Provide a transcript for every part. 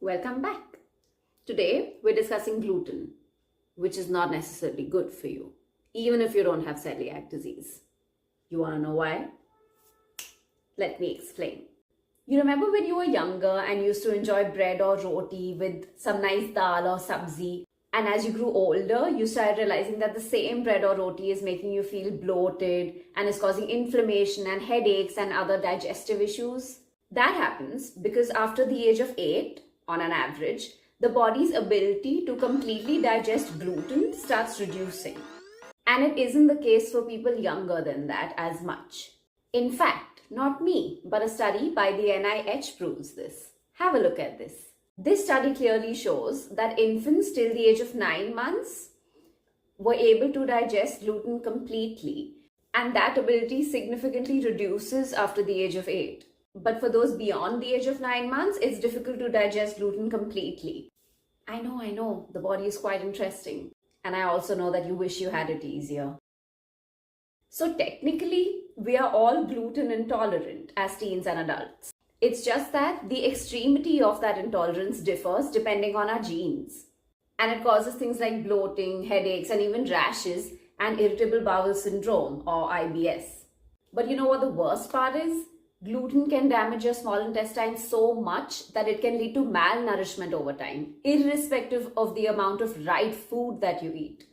Welcome back. Today we're discussing gluten, which is not necessarily good for you, even if you don't have celiac disease. You want to know why? Let me explain. You remember when you were younger and used to enjoy bread or roti with some nice dal or sabzi, and as you grew older, you started realizing that the same bread or roti is making you feel bloated and is causing inflammation and headaches and other digestive issues? That happens because after the age of 8, on an average, the body's ability to completely digest gluten starts reducing. And it isn't the case for people younger than that as much. In fact, not me, but a study by the NIH proves this. Have a look at this. This study clearly shows that infants till the age of 9 months were able to digest gluten completely, and that ability significantly reduces after the age of 8. But for those beyond the age of 9 months, it's difficult to digest gluten completely. I know, the body is quite interesting. And I also know that you wish you had it easier. So technically, we are all gluten intolerant as teens and adults. It's just that the extremity of that intolerance differs depending on our genes. And it causes things like bloating, headaches, and even rashes and irritable bowel syndrome or IBS. But you know what the worst part is? Gluten can damage your small intestine so much that it can lead to malnourishment over time, irrespective of the amount of right food that you eat.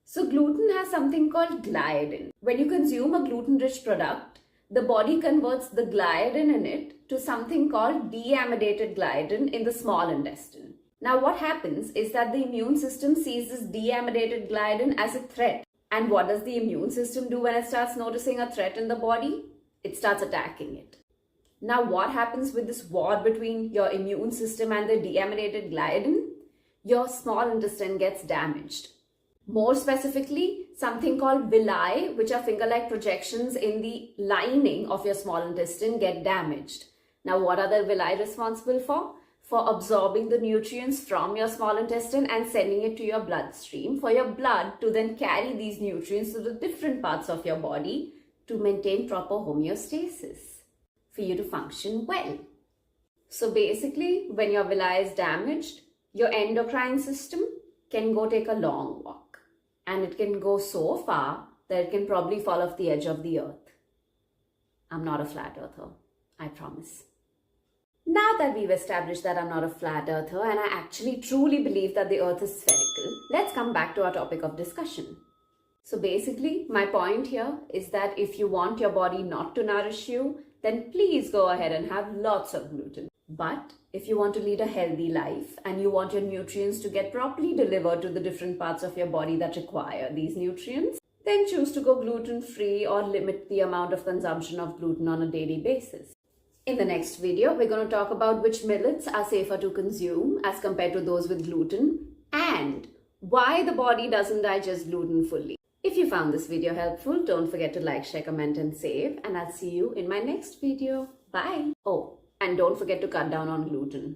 So gluten has something called gliadin. When you consume a gluten-rich product, the body converts the gliadin in it to something called deamidated gliadin in the small intestine. Now what happens is that the immune system sees this deamidated gliadin as a threat. And what does the immune system do when it starts noticing a threat in the body? It starts attacking it. Now what happens with this war between your immune system and the deamidated gliadin? Your small intestine gets damaged. More specifically, something called villi, which are finger-like projections in the lining of your small intestine, get damaged. Now what are the villi responsible for? For absorbing the nutrients from your small intestine and sending it to your bloodstream, for your blood to then carry these nutrients to the different parts of your body to maintain proper homeostasis, for you to function well. So basically, when your villi is damaged, your endocrine system can go take a long walk. And it can go so far that it can probably fall off the edge of the earth. I'm not a flat earther, I promise. Now that we've established that I'm not a flat earther and I actually truly believe that the earth is spherical, let's come back to our topic of discussion. So basically, my point here is that if you want your body not to nourish you, then please go ahead and have lots of gluten. But if you want to lead a healthy life and you want your nutrients to get properly delivered to the different parts of your body that require these nutrients, then choose to go gluten-free or limit the amount of consumption of gluten on a daily basis. In the next video, we're going to talk about which millets are safer to consume as compared to those with gluten and why the body doesn't digest gluten fully. If you found this video helpful, don't forget to like, share, comment and save, and I'll see you in my next video. Bye! Oh, and don't forget to cut down on gluten.